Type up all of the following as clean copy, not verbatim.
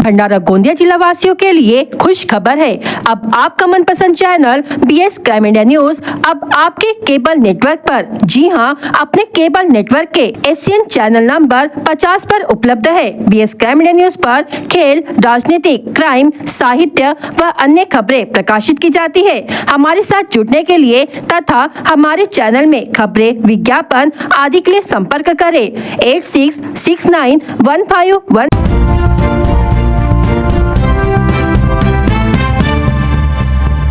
भंडारा गोंदिया जिला वासियों के लिए खुश खबर है। अब आपका मनपसंद channel BS crime India news अब आपके केबल नेटवर्क पर, जी हां, अपने केबल नेटवर्क के एशियन चैनल नंबर 50 पर उपलब्ध है। BS क्राइम इंडिया न्यूज पर खेल, राजनीतिक, क्राइम, साहित्य व अन्य खबरें प्रकाशित की जाती है। हमारे साथ जुड़ने के लिए तथा हमारे चैनल में खबरें, विज्ञापन आदि के लिए संपर्क करें 86691551।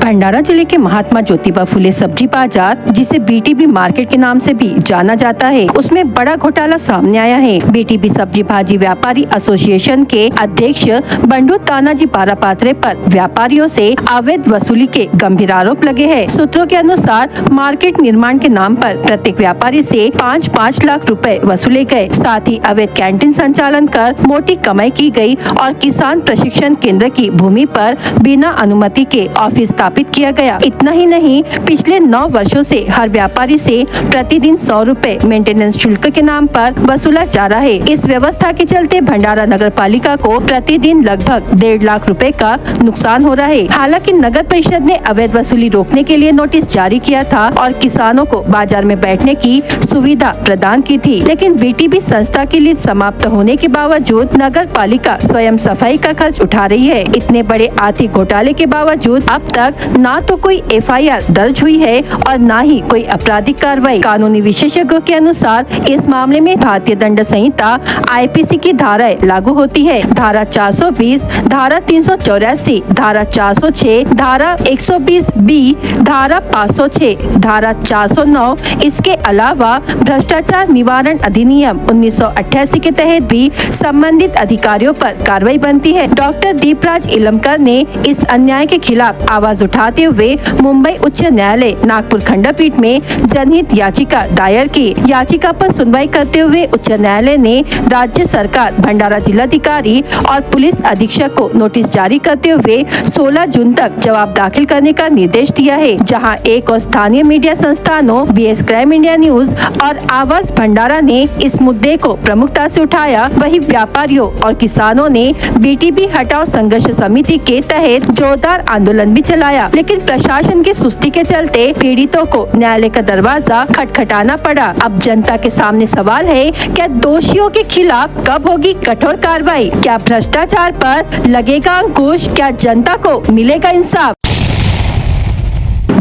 भंडारा जिले के महात्मा ज्योतिबा फुले सब्जी बाजार, जिसे BTB मार्केट के नाम से भी जाना जाता है, उसमें बड़ा घोटाला सामने आया है। BTB सब्जी भाजी व्यापारी एसोसिएशन के अध्यक्ष बंडू तानाजी बारापात्रे पर व्यापारियों से अवैध वसूली के गंभीर आरोप लगे हैं। सूत्रों के अनुसार मार्केट निर्माण के नाम पर प्रत्येक व्यापारी से 5-5 लाख रुपए वसूले गए। साथ ही अवैध कैंटीन संचालन कर मोटी कमाई की गई और किसान प्रशिक्षण केंद्र की भूमि पर बिना अनुमति के ऑफिस स्थापित किया गया। इतना ही नहीं, पिछले 9 वर्षों से हर व्यापारी से प्रतिदिन 100 रुपए मेंटेनेंस शुल्क के नाम पर वसूला जा रहा है। इस व्यवस्था के चलते भंडारा नगर पालिका को प्रतिदिन लगभग 1.5 लाख रुपए का नुकसान हो रहा है। हालांकि नगर परिषद ने अवैध वसूली रोकने के लिए नोटिस जारी किया था और किसानों को बाजार में बैठने की सुविधा प्रदान की थी, लेकिन BTB संस्था की लीज समाप्त होने के बावजूद नगर पालिका स्वयं सफाई का खर्च उठा रही है। इतने बड़े आर्थिक घोटाले के बावजूद अब तक ना तो कोई FIR दर्ज हुई है और ना ही कोई आपराधिक कार्रवाई। कानूनी विशेषज्ञों के अनुसार इस मामले में भारतीय दंड संहिता IPC की धाराएं लागू होती है। धारा 420, धारा 384, धारा 406, धारा 120B, धारा 506, धारा 409। इसके अलावा भ्रष्टाचार निवारण अधिनियम 1988 के तहत भी संबंधित अधिकारियों पर कार्रवाई बनती है। डॉक्टर दीपराज इलमकर ने इस अन्याय के खिलाफ आवाज उठाते हुए मुंबई उच्च न्यायालय नागपुर खंडपीठ में जनहित याचिका दायर की। याचिका पर सुनवाई करते हुए उच्च न्यायालय ने राज्य सरकार, भंडारा जिलाधिकारी और पुलिस अधीक्षक को नोटिस जारी करते हुए 16 जून तक जवाब दाखिल करने का निर्देश दिया है। जहां एक और स्थानीय मीडिया संस्थानों BS क्राइम इंडिया न्यूज और आवाज भंडारा ने इस मुद्दे को प्रमुखता से उठाया, वही व्यापारियों और किसानों ने BTB हटाओ संघर्ष समिति के तहत जोरदार आंदोलन भी चलाया, लेकिन प्रशासन की सुस्ती के चलते पीड़ितों को न्यायालय का दरवाजा खटखटाना पड़ा। अब जनता के सामने सवाल है, क्या दोषियों के खिलाफ कब होगी कठोर कार्रवाई? क्या भ्रष्टाचार पर लगेगा अंकुश? क्या जनता को मिलेगा इंसाफ?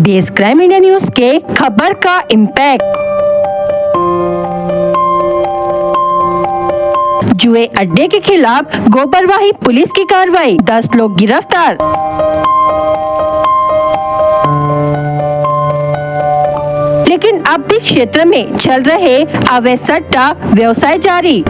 BS क्राइम इंडिया न्यूज के खबर का इम्पैक्ट। जुए अड्डे के खिलाफ गोबरवाही पुलिस की कार्रवाई, 10 लोग गिरफ्तार। लेकिन अब भी क्षेत्र में चल रहे अवैध सट्टा व्यवसाय जारी।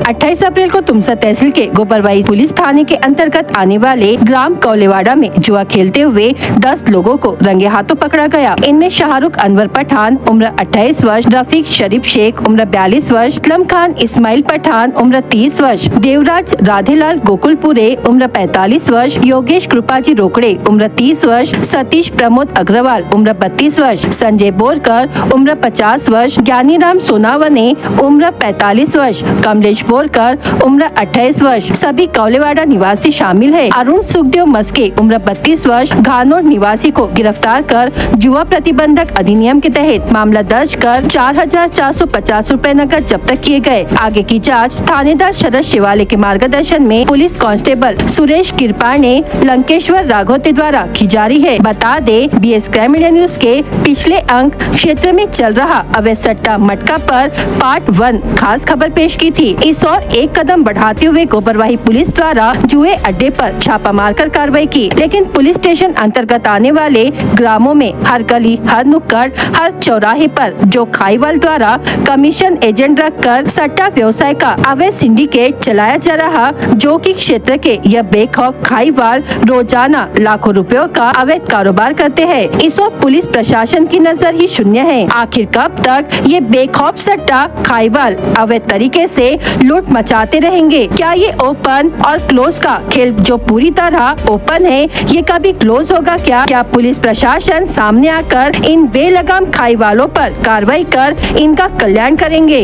28 अप्रैल को तुमसा तहसील के गोबरवाही पुलिस थाने के अंतर्गत आने वाले ग्राम कौलेवाड़ा में जुआ खेलते हुए 10 लोगों को रंगे हाथों पकड़ा गया। इनमें शाहरुख अनवर पठान उम्र 28 वर्ष, रफीक शरीफ शेख उम्र 42 वर्ष, असलम खान इस्माइल पठान उम्र 30 वर्ष, देवराज राधेलाल गोकुलपुरे उम्र 45 वर्ष, योगेश कृपाजी रोकड़े उम्र 30 वर्ष, सतीश प्रमोद अग्रवाल उम्र 32 वर्ष, संजय बोरकर उम्र 50 वर्ष, ज्ञानीराम सोनावने उम्र 45 वर्ष, कमलेश बोरकर उम्र 28 वर्ष। सभी कौलेवाड़ा निवासी शामिल है। अरुण सुखदेव मस्के उम्र 32 वर्ष घानोर निवासी को गिरफ्तार कर जुआ प्रतिबंधक अधिनियम के तहत मामला दर्ज कर 4,450 रुपए नकद जब्त किए गए। आगे की जांच थानेदार शरद शिवाले के मार्गदर्शन में पुलिस कांस्टेबल सुरेश किरपार ने लंकेश्वर राघोते द्वारा की जा रही है। बता दे, BS क्राइम इंडिया न्यूज के पिछले अंक क्षेत्र में चल रहा अवैध सट्टा मटका पर पार्ट 1 खास खबर पेश की थी। इस और एक कदम बढ़ाते हुए गोबरवाही पुलिस द्वारा जुए अड्डे पर छापा मारकर कार्रवाई की, लेकिन पुलिस स्टेशन अंतर्गत आने वाले ग्रामों में हर गली, हर नुक्कड़, हर चौराहे पर जो खाईवाल द्वारा कमीशन एजेंट रखकर सट्टा व्यवसाय का अवैध सिंडिकेट चलाया जा रहा, जो कि क्षेत्र के यह बेखौफ खाईवाल रोजाना लाखों रुपयों का अवैध कारोबार करते हैं। इस और पुलिस प्रशासन की नजर ही शून्य है। आखिर कब तक ये बेखौफ सट्टा खाईवाल अवैध तरीके से लूट मचाते रहेंगे। क्या ये ओपन और क्लोज का खेल जो पूरी तरह ओपन है, ये कभी क्लोज होगा क्या पुलिस प्रशासन सामने आकर इन बेलगाम खाई वालों पर कार्रवाई कर इनका कल्याण करेंगे।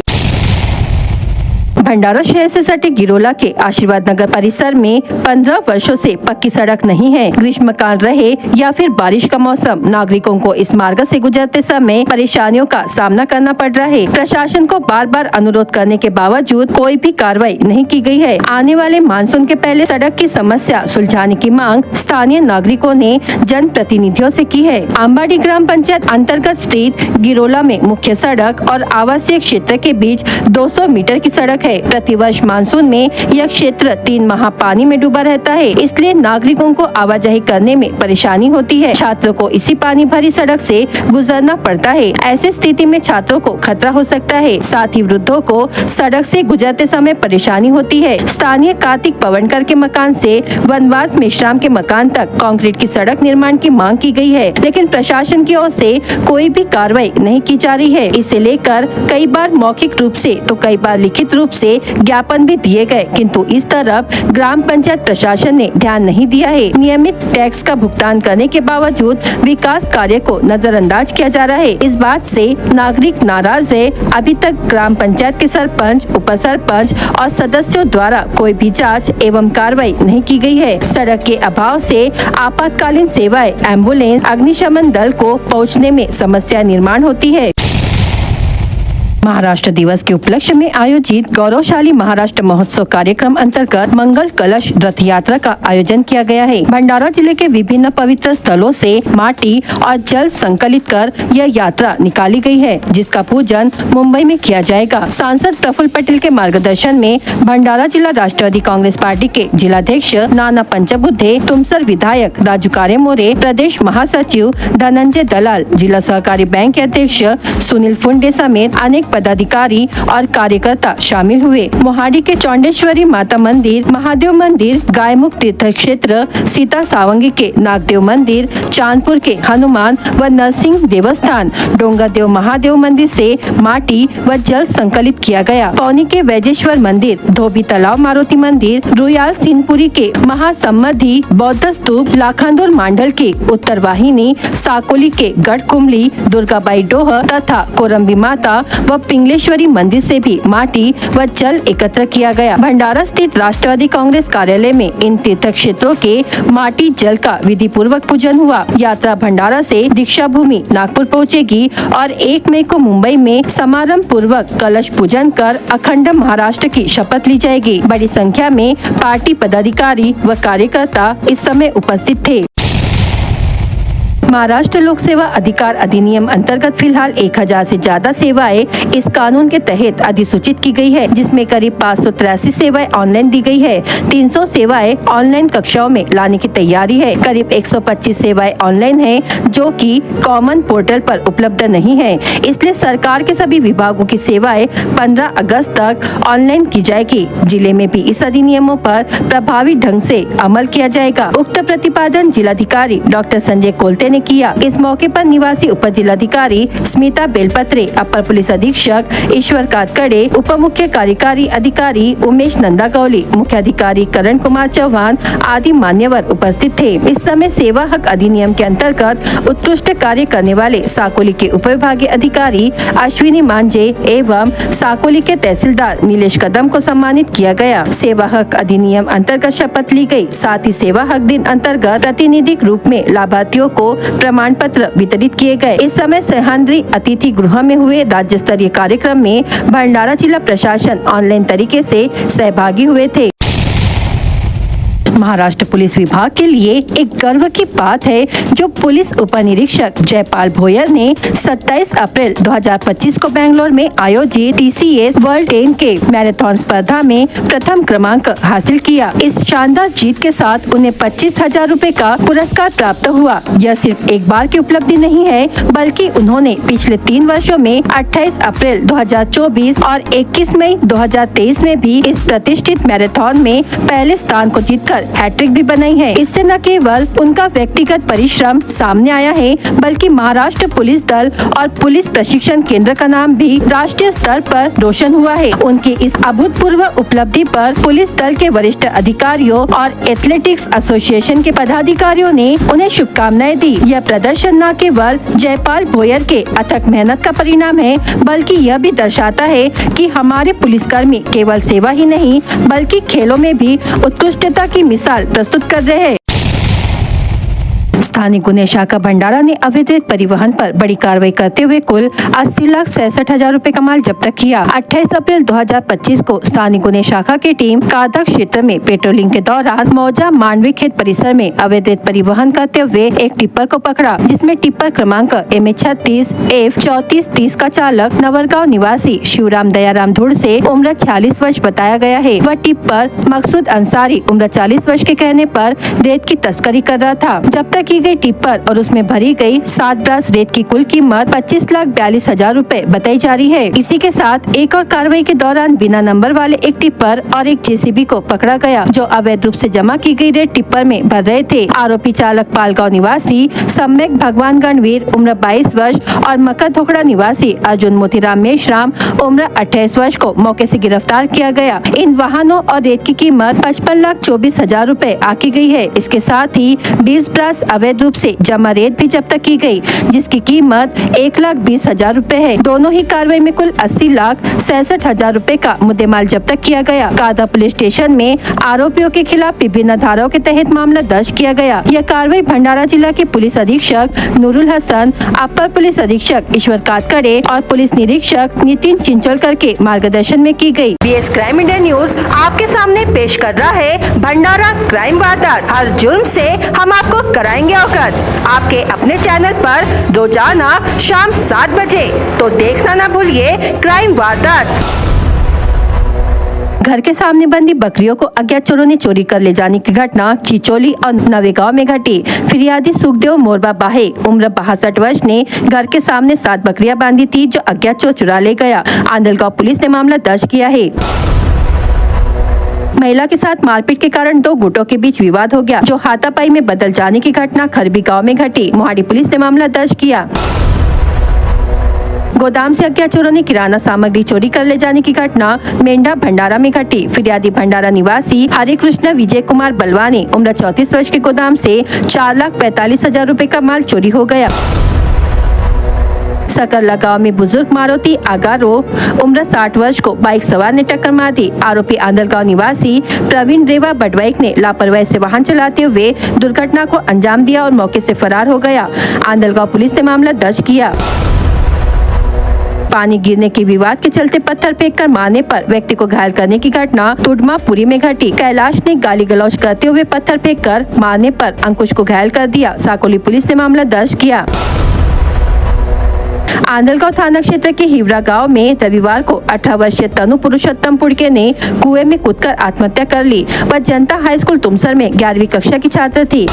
भंडारा शहर से सटे गिरोला के आशीर्वाद नगर परिसर में 15 वर्षों से पक्की सड़क नहीं है। ग्रीष्मकाल रहे या फिर बारिश का मौसम, नागरिकों को इस मार्ग से गुजरते समय परेशानियों का सामना करना पड़ रहा है। प्रशासन को बार बार अनुरोध करने के बावजूद कोई भी कार्रवाई नहीं की गई है। आने वाले मानसून के पहले सड़क की समस्या सुलझाने की मांग स्थानीय नागरिकों ने जन प्रतिनिधियों से की है। आंबाडी ग्राम पंचायत अंतर्गत स्थित गिरोला में मुख्य सड़क और आवासीय क्षेत्र के बीच 200 मीटर की सड़क है। प्रतिवर्ष मानसून में यह क्षेत्र 3 माह पानी में डूबा रहता है, इसलिए नागरिकों को आवाजाही करने में परेशानी होती है। छात्रों को इसी पानी भरी सड़क से गुजरना पड़ता है। ऐसी स्थिति में छात्रों को खतरा हो सकता है, साथ ही वृद्धों को सड़क से गुजरते समय परेशानी होती है। स्थानीय कार्तिक पवनकर के मकान से वनवास मेश्राम के मकान तक कंक्रीट की सड़क निर्माण की मांग की गई है, लेकिन प्रशासन की ओर से कोई भी कार्रवाई नहीं की जा रही है। इसे लेकर कई बार मौखिक रूप से तो कई बार लिखित रूप से ज्ञापन भी दिए गए, किंतु इस तरफ ग्राम पंचायत प्रशासन ने ध्यान नहीं दिया है। नियमित टैक्स का भुगतान करने के बावजूद विकास कार्य को नजरअंदाज किया जा रहा है। इस बात से नागरिक नाराज है। अभी तक ग्राम पंचायत के सरपंच, उप सरपंच और सदस्यों द्वारा कोई भी जांच एवं कार्रवाई नहीं की गई है। सड़क के अभाव से आपातकालीन सेवाएं, एम्बुलेंस, अग्निशमन दल को पहुँचने में समस्या निर्माण होती है। महाराष्ट्र दिवस के उपलक्ष्य में आयोजित गौरवशाली महाराष्ट्र महोत्सव कार्यक्रम अंतर्गत मंगल कलश रथ यात्रा का आयोजन किया गया है। भंडारा जिले के विभिन्न पवित्र स्थलों से माटी और जल संकलित कर यह यात्रा निकाली गई है, जिसका पूजन मुंबई में किया जाएगा। सांसद प्रफुल्ल पटेल के मार्गदर्शन में भंडारा जिला राष्ट्रवादी कांग्रेस पार्टी के जिलाध्यक्ष नाना पंचबुद्धे, तुमसर विधायक राजू कारेमोरे, प्रदेश महासचिव धनंजय दलाल, जिला सहकारी बैंक के अध्यक्ष सुनील फुंडे समेत अनेक पदाधिकारी और कार्यकर्ता शामिल हुए। मोहाड़ी के चौंडेश्वरी माता मंदिर, महादेव मंदिर, गायमुख तीर्थ क्षेत्र, सीता सावंगी के नागदेव मंदिर, चांदपुर के हनुमान व नरसिंह देवस्थान, डोंगरदेव महादेव मंदिर से माटी व जल संकलित किया गया। पौनी के वैजेश्वर मंदिर, धोबी तालाब मारुति मंदिर, रुयाल सिंहपुरी के महासमाधि बौद्ध स्तूप, लाखांदूर मांडल के उत्तर वाहिनी, साकोली के गढ़ कुमली, दुर्गाबाई डोह तथा कोरम्बी माता व पिंगलेश्वरी मंदिर से भी माटी व जल एकत्र किया गया। भंडारा स्थित राष्ट्रवादी कांग्रेस कार्यालय में इन तीर्थ क्षेत्रों के माटी जल का विधि पूर्वक पूजन हुआ। यात्रा भंडारा से दीक्षा भूमि नागपुर पहुंचेगी और 1 मई को मुंबई में समारंभ पूर्वक कलश पूजन कर अखंड महाराष्ट्र की शपथ ली जाएगी। बड़ी संख्या में पार्टी पदाधिकारी व कार्यकर्ता इस समय उपस्थित थे। महाराष्ट्र लोक सेवा अधिकार अधिनियम अंतर्गत फिलहाल 1000 से ज्यादा सेवाएं इस कानून के तहत अधिसूचित की गई है, जिसमें करीब 583 सेवाएं ऑनलाइन दी गई है। 300 सेवाएं ऑनलाइन कक्षाओं में लाने की तैयारी है। करीब 125 सेवाएं ऑनलाइन है जो कि कॉमन पोर्टल पर उपलब्ध नहीं है। इसलिए सरकार के सभी विभागों की सेवाएं 15 अगस्त तक ऑनलाइन की जाएगी। जिले में भी इस अधिनियमों पर प्रभावी ढंग से अमल किया जाएगा। उक्त प्रतिपादन जिलाधिकारी डॉक्टर संजय कोलते ने किया। इस मौके पर निवासी उप जिलाधिकारी स्मिता बेलपत्रे, अपर पुलिस अधीक्षक ईश्वर कातकड़े, उप मुख्य कार्यकारी अधिकारी उमेश नंदागौली, मुख्य अधिकारी करण कुमार चौहान आदि मान्यवर उपस्थित थे। इस समय सेवा हक अधिनियम के अंतर्गत उत्कृष्ट कार्य करने वाले साकोली के उप विभागीय अधिकारी अश्विनी मांझे एवं साकोली के तहसीलदार नीलेश कदम को सम्मानित किया गया। सेवा हक अधिनियम अंतर्गत शपथ ली गई। साथ ही सेवा हक दिन अंतर्गत प्रातिनिधिक रूप में लाभार्थियों को प्रमाण पत्र वितरित किए गए। इस समय सह्याद्री अतिथि गृह में हुए राज्य स्तरीय कार्यक्रम में भंडारा जिला प्रशासन ऑनलाइन तरीके से सहभागी हुए थे। महाराष्ट्र पुलिस विभाग के लिए एक गर्व की बात है जो पुलिस उप निरीक्षक जयपाल भोयर ने 27 अप्रैल 2025 को बेंगलोर में आयोजित TCS वर्ल्ड 10 के मैराथन स्पर्धा में प्रथम क्रमांक हासिल किया। इस शानदार जीत के साथ उन्हें 25,000 रुपए का पुरस्कार प्राप्त हुआ। यह सिर्फ एक बार की उपलब्धि नहीं है, बल्कि उन्होंने पिछले 3 वर्षों में 28 अप्रैल 2024 और 21 मई 2023 में भी इस प्रतिष्ठित मैराथन में पहले स्थान को जीतकर कर हैट्रिक भी बनाई है। इससे न केवल उनका व्यक्तिगत परिश्रम सामने आया है, बल्कि महाराष्ट्र पुलिस दल और पुलिस प्रशिक्षण केंद्र का नाम भी राष्ट्रीय स्तर पर रोशन हुआ है। उनकी इस अभूतपूर्व उपलब्धि पर पुलिस दल के वरिष्ठ अधिकारियों और एथलेटिक्स एसोसिएशन के पदाधिकारियों ने उन्हें शुभकामनाएं दी। यह प्रदर्शन न केवल जयपाल भोयर के अथक मेहनत का परिणाम है, बल्कि यह भी दर्शाता है कि हमारे पुलिसकर्मी केवल सेवा ही नहीं बल्कि खेलों में भी उत्कृष्टता की मिसाल प्रस्तुत कर रहे हैं। स्थानीय गुने शाखा भंडारा ने अवैध परिवहन पर बड़ी कार्रवाई करते हुए कुल 80,67,000 रुपए का माल जब्त किया। 28 अप्रैल 2025 को स्थानीय गुने शाखा की टीम कादक क्षेत्र में पेट्रोलिंग के दौरान मौजा मांडवी खेत परिसर में अवैध परिवहन करते हुए एक टिप्पर को पकड़ा, जिसमें टिप्पर क्रमांक MH36F3430 का चालक नवरगांव निवासी शिवराम दयाराम धुड़ से उम्र 46 वर्ष बताया गया है। वह टिप्पर मकसूद अंसारी उम्र 40 वर्ष के कहने पर रेत की तस्करी कर रहा था। जब्त की गई टिप्पर और उसमें भरी गई 7 ब्रास रेत की कुल कीमत 25,42,000 रुपए बताई जा रही है। इसी के साथ एक और कार्रवाई के दौरान बिना नंबर वाले एक टिप्पर और एक जेसीबी को पकड़ा गया, जो अवैध रूप से जमा की गई रेत टिप्पर में भर रहे थे। आरोपी चालक पालगांव निवासी सम्यक भगवान गणवीर उम्र 22 वर्ष और मकर धोखड़ा निवासी अर्जुन मोतीराम मेश्राम उम्र 28 वर्ष को मौके से गिरफ्तार किया गया। इन वाहनों और रेत की कीमत 55,24,000 रुपए आकी गई है। इसके साथ ही 20 ब्रास अवैध रूप से जमा रेत भी जब्त की गई, जिसकी कीमत 1,20,000 रुपए है। दोनों ही कार्रवाई में कुल 80,66,000 रुपए का मुद्देमाल जब्त किया गया। कादा पुलिस स्टेशन में आरोपियों के खिलाफ विभिन्न धाराओं के तहत मामला दर्ज किया गया। यह कार्रवाई भंडारा जिला के पुलिस अधीक्षक नूरुल हसन, अपर पुलिस अधीक्षक ईश्वर कातकड़े और पुलिस निरीक्षक नितिन चिंचोलकर के मार्गदर्शन में की गई। बीएस क्राइम इंडिया न्यूज आपके सामने पेश कर रहा है भंडारा क्राइम वारदात। हर जुर्म से हम आपको कराएंगे अवगत। आपके अपने चैनल पर रोजाना शाम 7 बजे, तो देखना ना भूलिए क्राइम वारदात। घर के सामने बंदी बकरियों को अज्ञात चोरों ने चोरी कर ले जाने की घटना चिचोली और नवेगांव में घटी। फिरियादी सुखदेव मोरबा बाहे उम्र 62 वर्ष ने घर के सामने 7 बकरियां बांधी थी, जो अज्ञात चोर चुरा ले गया। आंधलगांव पुलिस ने मामला दर्ज किया है। महिला के साथ मारपीट के कारण 2 गुटों के बीच विवाद हो गया, जो हाथापाई में बदल जाने की घटना खरबी गांव में घटी। मोहाड़ी पुलिस ने मामला दर्ज किया। गोदाम से अज्ञात चोरों ने किराना सामग्री चोरी कर ले जाने की घटना मेंढा भंडारा में घटी। फिरियादी भंडारा निवासी हरे कृष्ण विजय कुमार बलवानी उम्र 34 वर्ष के गोदाम से 4,45,000 रुपए का माल चोरी हो गया। सकरला गांव में बुजुर्ग मारुति आगारो उम्र 60 वर्ष को बाइक सवार ने टक्कर मार दी। आरोपी आंधलगांव निवासी प्रवीण रेवा बडवाइक ने लापरवाही से वाहन चलाते हुए दुर्घटना को अंजाम दिया और मौके से फरार हो गया। आंधलगांव पुलिस ने मामला दर्ज किया। पानी गिरने के विवाद के चलते पत्थर फेंककर मारने पर व्यक्ति को घायल करने की घटना तुडमापुरी में घटी। कैलाश ने गाली गलौज करते हुए पत्थर फेंककर मारने पर अंकुश को घायल कर दिया। साकोली पुलिस ने मामला दर्ज किया। आंधलगांव थाना क्षेत्र के हिवरा गांव में रविवार को 18 वर्षीय तनु पुरुषोत्तम पुड़के ने कुएं में कूदकर आत्महत्या कर ली। वह जनता हाई स्कूल तुमसर में 11वीं कक्षा की छात्र थी।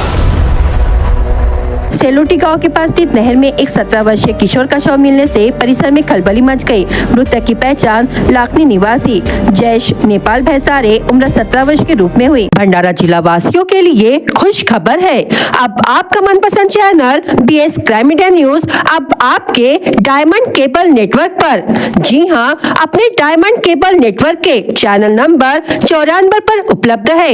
सेलोटी गांव के पास स्थित नहर में एक 17 वर्षीय किशोर का शव मिलने से परिसर में खलबली मच गई। मृतक की पहचान लाखनी निवासी जयेश नेपाल भैसारे उम्र 17 वर्ष के रूप में हुई। भंडारा जिला वासियों के लिए खुश खबर है, अब आपका मनपसंद channel BS crime India news अब आपके डायमंड केबल नेटवर्क पर। जी हाँ, अपने डायमंड केबल नेटवर्क के चैनल नंबर 94 पर उपलब्ध है।